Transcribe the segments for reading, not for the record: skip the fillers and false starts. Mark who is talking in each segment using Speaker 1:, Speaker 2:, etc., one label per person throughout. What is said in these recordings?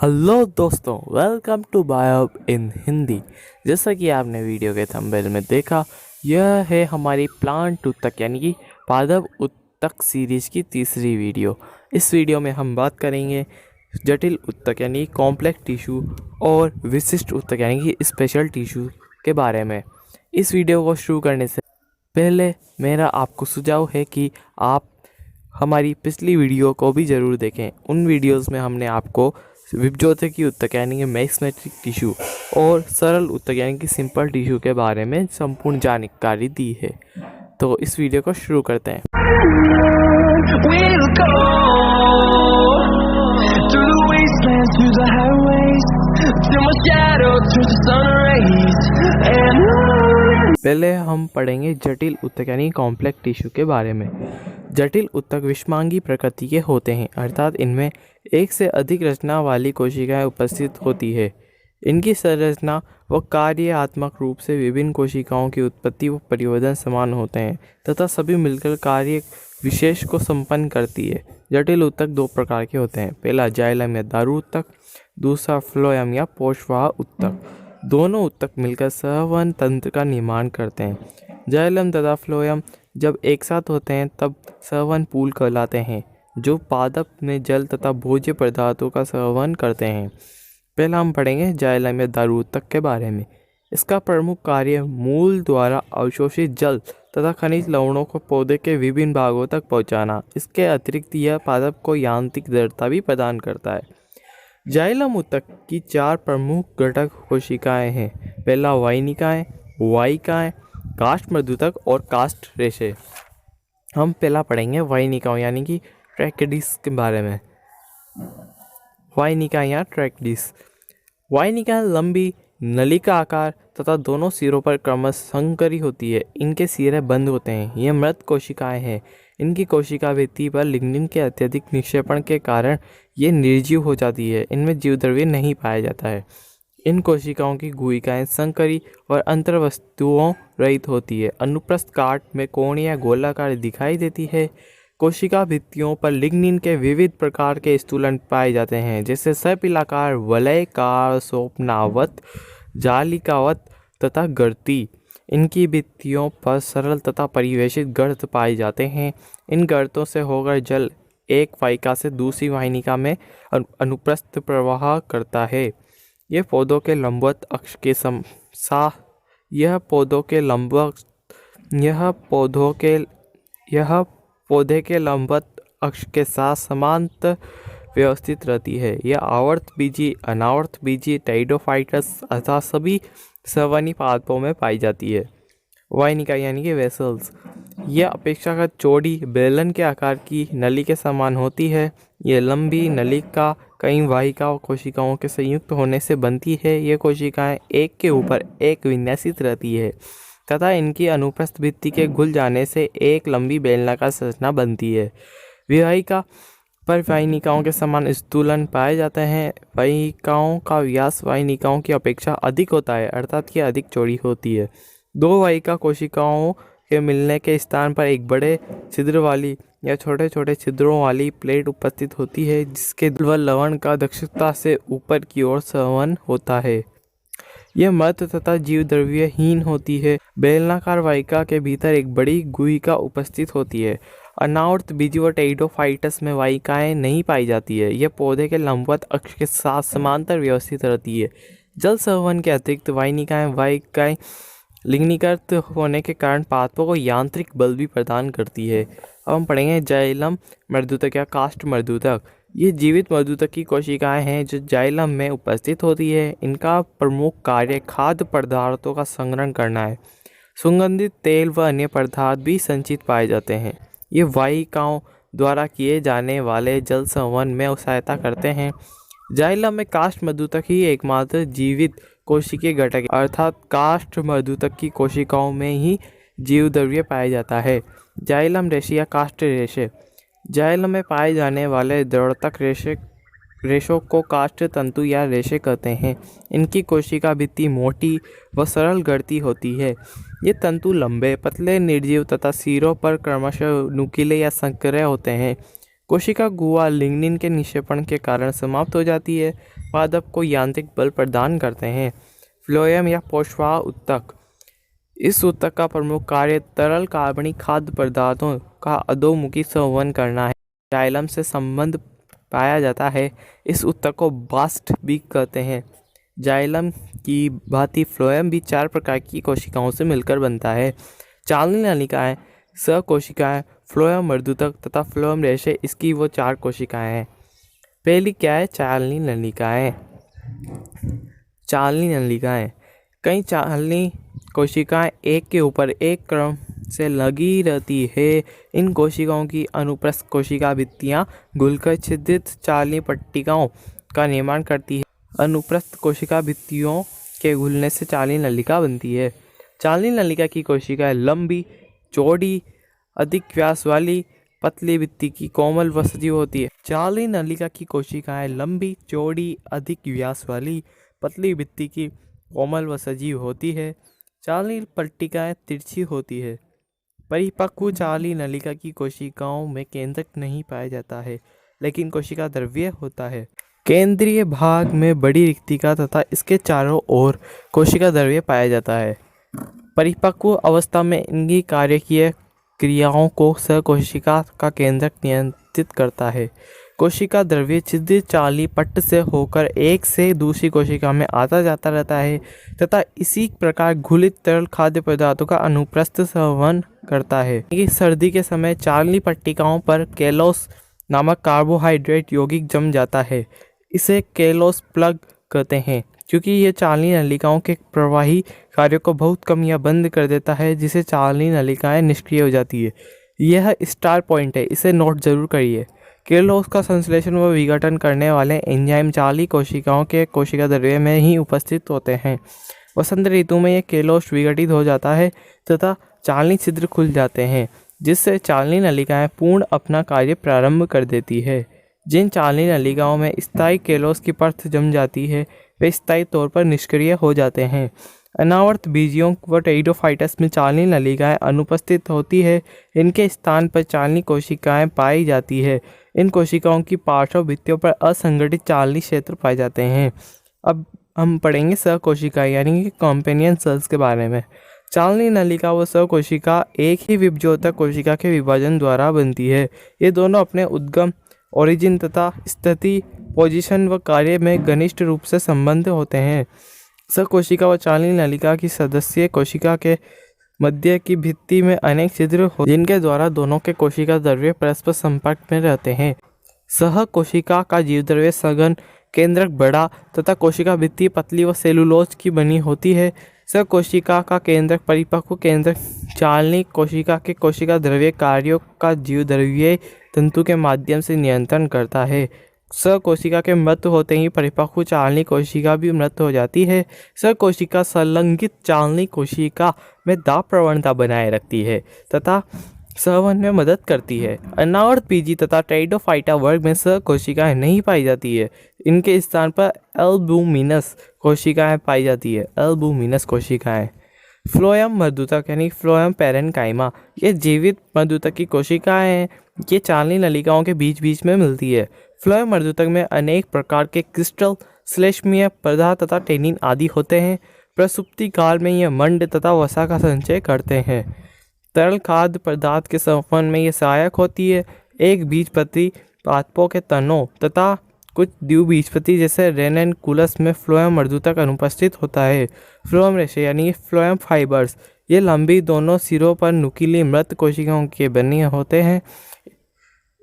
Speaker 1: Hello दोस्तों, welcome to बायोब इन हिंदी। जैसा कि आपने वीडियो के थंबनेल में देखा, यह है हमारी प्लांट उत्तक यानी कि पादप उत्तक सीरीज की तीसरी वीडियो। इस वीडियो में हम बात करेंगे जटिल उत्तक यानी कॉम्प्लेक्स टिश्यू और विशिष्ट उत्तक यानी कि स्पेशल टिश्यू के बारे में। इस वीडियो को शुरू करने से पहले मेरा आपको सुझाव है कि आप हमारी पिछली वीडियो को भी ज़रूर देखें। उन वीडियोस में हमने आपको विभज्योतिकी उत्तक यानी कि मेसेमेट्रिक टिश्यू और सरल उत्तक यानी कि सिंपल टिश्यू के बारे में संपूर्ण जानकारी दी है। तो इस वीडियो को शुरू करते हैं।
Speaker 2: We'll go through the wastelands, through the highways, till my shadow turns to sun rays. And
Speaker 1: पहले हम पढ़ेंगे जटिल उत्तक यानी कॉम्प्लेक्स टिश्यू के बारे में। जटिल उत्तक विषमांगी प्रकृति के होते हैं, अर्थात इनमें एक से अधिक रचना वाली कोशिकाएं उपस्थित होती है। इनकी संरचना व कार्यात्मक रूप से विभिन्न कोशिकाओं की उत्पत्ति व परिवर्तन समान होते हैं तथा सभी मिलकर कार्य विशेष को संपन्न करती है। जटिल उत्तक दो प्रकार के होते हैं, पहला जाइलम या दारू उत्तक, दूसरा फ्लोएम या पोषवाह उत्तक। दोनों उत्तक मिलकर संवहन तंत्र का निर्माण करते हैं। जाइलम तथा फ्लोएम जब एक साथ होते हैं तब संवहन पूल कहलाते हैं, जो पादप में जल तथा भोज्य पदार्थों का संवहन करते हैं। पहला हम पढ़ेंगे जाइलम या दारू उत्तक के बारे में। इसका प्रमुख कार्य मूल द्वारा अवशोषित जल तथा खनिज लवणों को पौधे के विभिन्न भागों तक पहुंचाना। इसके अतिरिक्त यह पादप को यांत्रिक दृढ़ता भी प्रदान करता है। जाइलम उत्तक की चार प्रमुख घटक कोशिकाएं हैं। पहला वाहिनिकाएं, वाहिकाएं, काष्ठ मर्दूतक और काष्ठ रेशे। हम पहला पढ़ेंगे वाहिनिकाओं यानी कि ट्रैकेडिस के बारे में। वाहिनिका या ट्रैकेडिस। वाहिनिका लंबी नलिका आकार तथा दोनों सिरों पर क्रमशः संकरी होती है। इनके सिरे बंद होते हैं। ये मृत कोशिकाएं हैं। इनकी कोशिका भित्ति पर लिग्निन के अत्यधिक निक्षेपण के कारण ये निर्जीव हो जाती है। इनमें जीवद्रव्य नहीं पाया जाता है। इन कोशिकाओं की गुहिकाएं संकरी और अंतर्वस्तुओं रहित होती है। अनुप्रस्थ काट में कोणीय या गोलाकार दिखाई देती है। कोशिका भित्तियों पर लिग्निन के विविध प्रकार के स्थूलन पाए जाते हैं, जैसे सर्पिलाकार, वलयकार, स्वप्नावत, जालिकावत तथा गर्ती। इनकी भित्तियों पर सरल तथा परिवेशित गर्त पाए जाते हैं। इन गर्तों से होकर जल एक वाहिका से दूसरी वाहिनिका में अनुप्रस्थ प्रवाह करता है। यह पौधों के लंबवत अक्ष के पौधे के लंबवत अक्ष के साथ समांतर व्यवस्थित रहती है। यह आवर्त बीजी, अनावर्त बीजी, टेरिडोफाइटस अथवा सभी संवहनी पादपों में पाई जाती है। वाहिनिका यानी कि वेसल्स। यह अपेक्षाकृत चौड़ी बेलन के आकार की नली के समान होती है। यह लंबी नलिका कई वाहिका कोशिकाओं के संयुक्त होने से बनती है। ये कोशिकाएं एक के ऊपर एक विन्यासित रहती है तथा इनकी अनुप्रस्थ भित्ति के घुल जाने से एक लंबी बेलनाकार संरचना बनती है। विवाहिका पर वाहिनिकाओं के समान स्थूलन पाए जाते हैं। वाहिकाओं का व्यास वाहिनिकाओं की अपेक्षा अधिक होता है, अर्थात ये अधिक चौड़ी होती है। दो वाहिका कोशिकाओं के मिलने के स्थान पर एक बड़े छिद्र वाली या छोटे छोटे छिद्रों वाली प्लेट उपस्थित होती है, जिसके व लवण का दक्षता से ऊपर की ओर संवहन होता है। यह मृत तथा जीव द्रव्यहीन होती है। बेलनाकार वाहिका के भीतर एक बड़ी गुहिका उपस्थित होती है। अनावर्त बीजी व टेरिडोफाइटस में वाहिकाएं नहीं पाई जाती है। यह पौधे के लंबवत अक्ष के साथ समांतर व्यवस्थित रहती है। जल संवहन के अतिरिक्त वाहिकाएं लिग्नीकृत होने के कारण पादपों को यांत्रिक बल भी प्रदान करती है। अब हम पढ़ेंगे जाइलम मर्दूतक या काष्ठ मर्दूतक। ये जीवित मर्दूतक की कोशिकाएं हैं जो जाइलम में उपस्थित होती है। इनका प्रमुख कार्य खाद्य पदार्थों का संग्रहण करना है। सुगंधित तेल व अन्य पदार्थ भी संचित पाए जाते हैं। ये वाहिकाओं द्वारा किए जाने वाले जल संवहन में सहायता करते हैं। जाइलम में काष्ठ मर्दूतक ही एकमात्र जीवित कोशिकीय घटक है, अर्थात काष्ठ मर्दूतक की कोशिकाओं में ही जीवद्रव्य पाया जाता है। जाइलम रेशे या काष्ठ रेशे। जाइलम में पाए जाने वाले द्रवतक रेशों को काष्ठ तंतु या रेशे कहते हैं। इनकी कोशिका भित्ति मोटी व सरल गढ़ती होती है। ये तंतु लंबे, पतले, निर्जीव तथा सिरों पर क्रमशः नुकीले या संकरे होते हैं। कोशिका गुहा लिग्निन के निक्षेपण के कारण समाप्त हो जाती है पादप को यांत्रिक बल प्रदान करते हैं। फ्लोएम या पोषवाह ऊतक, इस ऊतक का प्रमुख कार्य तरल कार्बनिक खाद्य पदार्थों का अधोमुखी संवहन करना है। जाइलम से संबंध पाया जाता है। इस ऊतक को बास्ट भी कहते हैं। जाइलम की भांति फ्लोएम भी 4 प्रकार की कोशिकाओं से मिलकर बनता है। चालनी नलिकाएं, सहकोशिकाएं, फ्लोएम मर्दूतक तथा फ्लोएम रेशे इसकी वो 4 कोशिकाएं हैं। पहली क्या है? चालनी नलिकाएं। चालनी नलिकाएं, कई चालनी कोशिकाएं एक के ऊपर एक क्रम से लगी रहती है। इन कोशिकाओं की अनुप्रस्थ कोशिका भित्तियां घुलकर छिद्रित चालनी पट्टिकाओं का निर्माण करती है। अनुप्रस्थ कोशिका भित्तियों के घुलने से चालनी नलिका बनती है। चालनी नलिका की कोशिकाएं लंबी, चौड़ी, अधिक व्यास वाली, पतली भित्ति की कोमल व सजीव होती है। चालनी नलिका की कोशिकाएं लंबी, चौड़ी, अधिक व्यास वाली, पतली भित्ति की कोमल व सजीव होती है। चालनी पट्टिकाएं तिरछी होती है। परिपक्व चालनी नलिका की कोशिकाओं में केंद्रक नहीं पाया जाता है, लेकिन कोशिका द्रव्य होता है। केंद्रीय भाग में बड़ी रिक्तिका तथा इसके चारों ओर कोशिका द्रव्य पाया जाता है। परिपक्व अवस्था में इनकी कार्यकीय क्रियाओं को सहकोशिका का केंद्रक नियंत्रित करता है। कोशिका द्रव्य छिद्रित चालनी पट्ट से होकर एक से दूसरी कोशिका में आता जाता रहता है तथा इसी प्रकार घुलित तरल खाद्य पदार्थों का अनुप्रस्थ संवहन करता है। सर्दी के समय चालनी पट्टिकाओं पर केलोस नामक कार्बोहाइड्रेट यौगिक जम जाता है। इसे केलोस प्लग कहते हैं, क्योंकि यह चालनी नलिकाओं के प्रवाही कार्यों को बहुत कम या बंद कर देता है, जिसे चालनी नलिकाएं निष्क्रिय हो जाती है। यह स्टार पॉइंट है, इसे नोट जरूर करिए। केलोस का संश्लेषण व विघटन करने वाले एंजाइम चालनी कोशिकाओं के कोशिका द्रव्य में ही उपस्थित होते हैं। वसंत ऋतु में यह केलोस विघटित हो जाता है तथा चालनी छिद्र खुल जाते हैं, जिससे चालनी नलिकाएं पूर्ण अपना कार्य प्रारंभ कर देती है। जिन चालनी नलिकाओं में स्थायी केलोस की परत जम जाती है, वे स्थायी तौर पर निष्क्रिय हो जाते हैं। अनावर्त बीजियों व टेरिडोफाइट्स में चालनी नलिकाएं अनुपस्थित होती है। इनके स्थान पर चालनी कोशिकाएं पाई जाती है। इन कोशिकाओं की पार्श्व भित्तियों पर असंगठित चालनी क्षेत्र पाए जाते हैं। अब हम पढ़ेंगे सहकोशिका यानी कि कॉम्पेनियन सेल्स के बारे में। चालनी नलिका व सहकोशिका एक ही विभज्योतक कोशिका के विभाजन द्वारा बनती है। ये दोनों अपने उद्गम, ओरिजिन तथा स्थिति, पोजीशन व कार्य में घनिष्ठ रूप से संबंध होते हैं। सहकोशिका व चालनी नलिका की सदस्य कोशिका के मध्य की भित्ति में अनेक छिद्र हो, जिनके द्वारा दोनों के कोशिका द्रव्य परस्पर संपर्क में रहते हैं। सहकोशिका का जीवद्रव्य सघन, केंद्रक बड़ा तथा कोशिका भित्ति पतली व सेलुलोज की बनी होती है। सहकोशिका का केंद्रक परिपक्व केंद्रक चालनी कोशिका के कोशिका द्रव्य कार्यों का जीवद्रव्य तंतु के माध्यम से नियंत्रण करता है। सहकोशिका के मृत होते ही परिपक्व चालनी कोशिका भी मृत हो जाती है। सहकोशिका संलग्नित चालनी कोशिका में दाब प्रवणता बनाए रखती है तथा संवहन में मदद करती है। अनावर्त बीजी तथा टेरिडोफाइटा वर्ग में सहकोशिकाएं नहीं पाई जाती है। इनके स्थान पर एल्बुमिनस कोशिकाएं पाई जाती है। एल्बुमिनस कोशिकाएं। फ्लोएम मर्दूतक यानी फ्लोएम पैरेन्काइमा, ये जीवित मर्दूतक की कोशिकाएं हैं। ये चालनी नलिकाओं के बीच बीच में मिलती है। फ्लोएम मर्दूतक में अनेक प्रकार के क्रिस्टल, श्लेष्मीय पदार्थ तथा टेनिन आदि होते हैं। प्रसुप्ति काल में ये मंड तथा वसा का संचय करते हैं। तरल खाद्य पदार्थ के संवहन में ये सहायक होती है। एक बीजपत्री पादपों के तनों तथा कुछ द्विबीजपत्री जैसे रेनकुलस में फ्लोएम मर्दूतक अनुपस्थित होता है। फ्लोएम रेशे यानी फ्लोएम फाइबर्स, ये लंबी दोनों सिरों पर नुकीली मृत कोशिकाओं के बने होते हैं।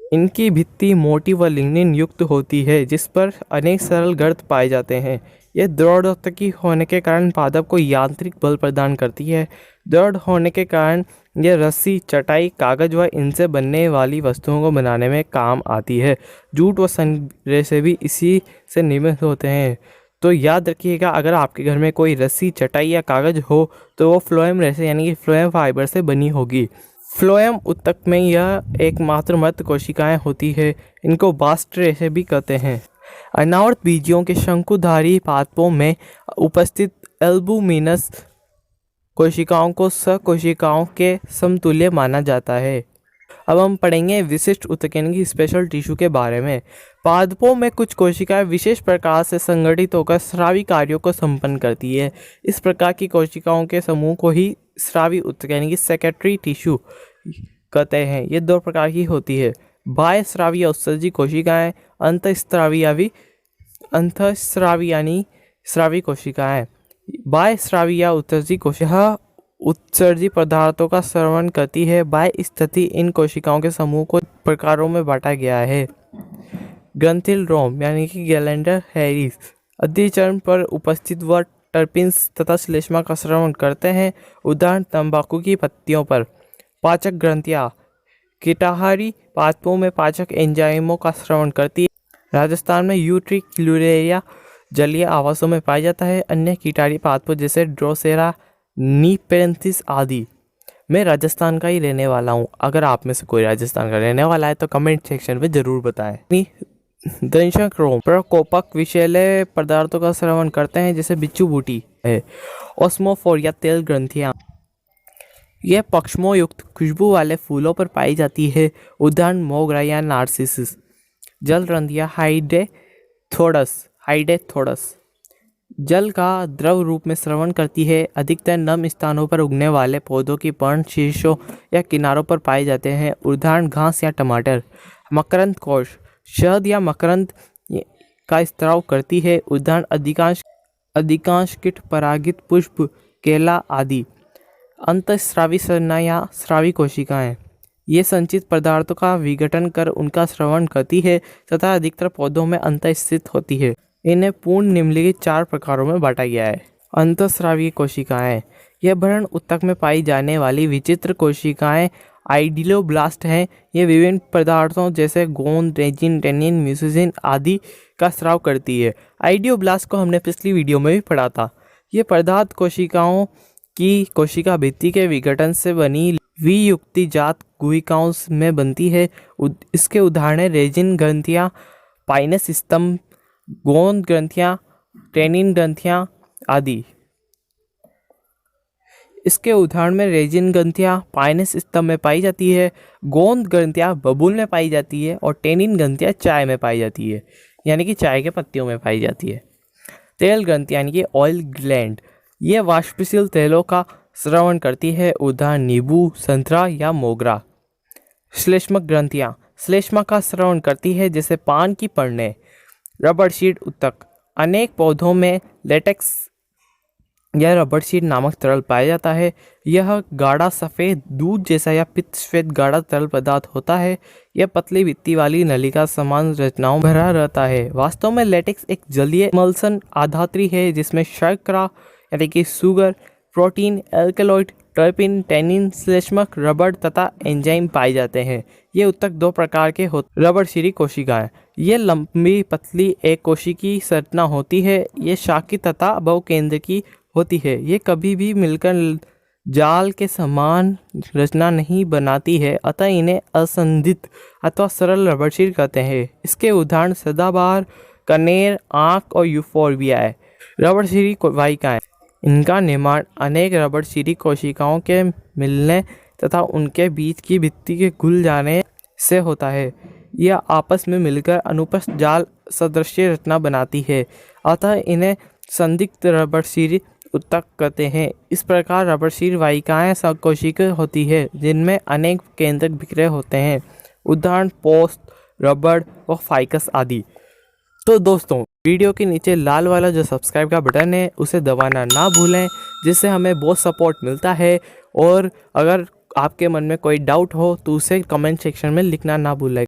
Speaker 1: इनकी भित्ति मोटी व लिग्निन युक्त होती है, जिस पर अनेक सरल गर्त पाए जाते हैं। यह दृढ़ोत्तकी होने के कारण पादप को यांत्रिक बल प्रदान करती है। दृढ़ होने के कारण यह रस्सी, चटाई, कागज व इनसे बनने वाली वस्तुओं को बनाने में काम आती है। जूट व सन रेशे भी इसी से निर्मित होते हैं। तो याद रखिएगा, अगर आपके घर में कोई रस्सी, चटाई या कागज हो तो वो फ्लोएम रेशे यानी कि फ्लोएम फाइबर से बनी होगी। फ्लोएम ऊतक में यह एकमात्र मृत कोशिकाएं होती है। इनको बास्ट रेशे भी कहते हैं। अनावर्त बीजियों के शंकुधारी पादपों में उपस्थित एल्बुमिनस कोशिकाओं को सहकोशिकाओं के समतुल्य माना जाता है। अब हम पढ़ेंगे विशिष्ट उत्तकेंद्रीय स्पेशल टिश्यू के बारे में। पादपों में कुछ कोशिकाएं विशेष प्रकार से संगठित होकर स्रावी कार्यों को संपन्न करती है। इस प्रकार की कोशिकाओं के समूह को ही स्रावी उत्तकेंद्रीय सेक्रेटरी टिश्यू कहते हैं। ये दो प्रकार की होती है, बाह्य स्रावी या उत्सर्जी कोशिकाएं, अंतःस्रावी यानी स्रावी कोशिकाएं। बाह्य स्रावी या उत्सर्जी कोशिका उत्सर्जी पदार्थों का स्रवण करती है। बाह्य स्थिति इन कोशिकाओं के समूह को प्रकारों में बांटा गया है। ग्रंथिल रोम यानी कि गैलेंडर हैरिस अधिचरण पर उपस्थित व टर्पिन्स तथा श्लेष्मा का स्रवण करते हैं। उदाहरण तंबाकू की पत्तियों पर। पाचक ग्रंथियां कीटाहारी पादपों में पाचक एंजाइमों का स्रवण करती है। राजस्थान में यूट्रिक्युलेरिया जलीय आवासों में पाया जाता है। अन्य कीटाहारी पादपों जैसे ड्रोसेरा, नीपेंथिस आदि। मैं राजस्थान का ही रहने वाला हूँ। अगर आप में से कोई राजस्थान का रहने वाला है तो कमेंट सेक्शन में ज़रूर बताएं। दंशक रोम प्रकोपक विषैले पदार्थों का श्रवण करते हैं जैसे बिच्छू बूटी है। ओस्मोफोर या तेल ग्रंथियाँ यह पक्षमों युक्त खुशबू वाले फूलों पर पाई जाती है। उदाहरण मोगरा या नार्सिसस। जल ग्रंथियाँ हाइडेथोडस जल का द्रव रूप में श्रवण करती है। अधिकतर नम स्थानों पर उगने वाले पौधों की पर्ण शीर्षों या किनारों पर पाए जाते हैं। उदाहरण घास या टमाटर। मकरंद कोश शहद या मकरंद का स्त्राव करती है। उदाहरण अधिकांश कीट परागित पुष्प, केला आदि। अंतःस्रावी संरचना या स्रावी कोशिकाएं ये संचित पदार्थों का विघटन कर उनका श्रवण करती है तथा अधिकतर पौधों में अंतःस्थित होती है। इन्हें पूर्ण निम्नलिखित 4 प्रकारों में बांटा गया है। अंतःस्रावी कोशिकाएं यह भ्रूण ऊतक में पाई जाने वाली विचित्र कोशिकाएं आइडियोब्लास्ट हैं। ये विभिन्न पदार्थों जैसे गोंद, रेजिन, टेनिन, म्यूसिन आदि का स्राव करती है। आइडियोब्लास्ट को हमने पिछली वीडियो में भी पढ़ा था। ये पदार्थ कोशिकाओं की कोशिका भित्ति के विघटन से बनी वियुक्ति जात गुहिकाओं में बनती है। इसके उदाहरण रेजिन ग्रंथियाँ, पाइनस स्तंभ, गोंद ग्रंथियाँ, टेनिन ग्रंथियाँ आदि। इसके उदाहरण में रेजिन ग्रंथियाँ पाइनस स्तंभ में पाई जाती है, गोंद ग्रंथियाँ बबूल में पाई जाती है और टेनिन ग्रंथियाँ चाय में पाई जाती है, यानी कि चाय के पत्तियों में पाई जाती है। तेल ग्रंथियाँ यानी कि ऑयल ग्लैंड ये वाष्पशील तेलों का श्रवण करती है। उदाहरण नींबू, संतरा या मोगरा। श्लेष्मक ग्रंथियाँ श्लेष्मा का श्रवण करती है जैसे पान की पर्णें। रबर शीट ऊतक अनेक पौधों में लेटेक्स या रबर शीट नामक तरल पाया जाता है। यह गाढ़ा सफ़ेद दूध जैसा या पित्त श्वेत गाढ़ा तरल पदार्थ होता है। यह पतली भित्ति वाली नलिका समान रचनाओं भरा रहता है। वास्तव में लेटेक्स एक जलीय इमल्सन आधात्री है जिसमें शर्करा यानी कि sugar, protein, alkaloid, terpene, tannin, श्लेष्मक, रबर तथा एंजाइम पाए जाते हैं। ये ऊतक 2 प्रकार के होते। रबरशीरी कोशिकाएं ये लंबी पतली एक कोशिकी संरचना होती है। ये शाखी तथा बहुकेंद्र की होती है। ये कभी भी मिलकर जाल के समान रचना नहीं बनाती है, अतः इन्हें असंधित अथवा सरल रबरशीर कहते हैं। इसके उदाहरण सदाबहार, कनेर, आंख और यूफोर्बिया है। रबरशीरी वाहिकाएं इनका निर्माण अनेक रबरशीरी कोशिकाओं के मिलने तथा उनके बीच की भित्ति के घुल जाने से होता है। यह आपस में मिलकर अनुप्रस्थ जाल सदृश रचना बनाती है, अतः इन्हें संदिग्ध रबरशीरी ऊतक कहते हैं। इस प्रकार रबरशीर वाहिकाएं सकोशिकीय होती है जिनमें अनेक केंद्रक बिखरे होते हैं। उदाहरण पोस्ट, रबड़ और फाइकस आदि। तो दोस्तों वीडियो के नीचे लाल वाला जो सब्सक्राइब का बटन है उसे दबाना ना भूलें, जिससे हमें बहुत सपोर्ट मिलता है। और अगर आपके मन में कोई डाउट हो तो उसे कमेंट सेक्शन में लिखना ना भूलें।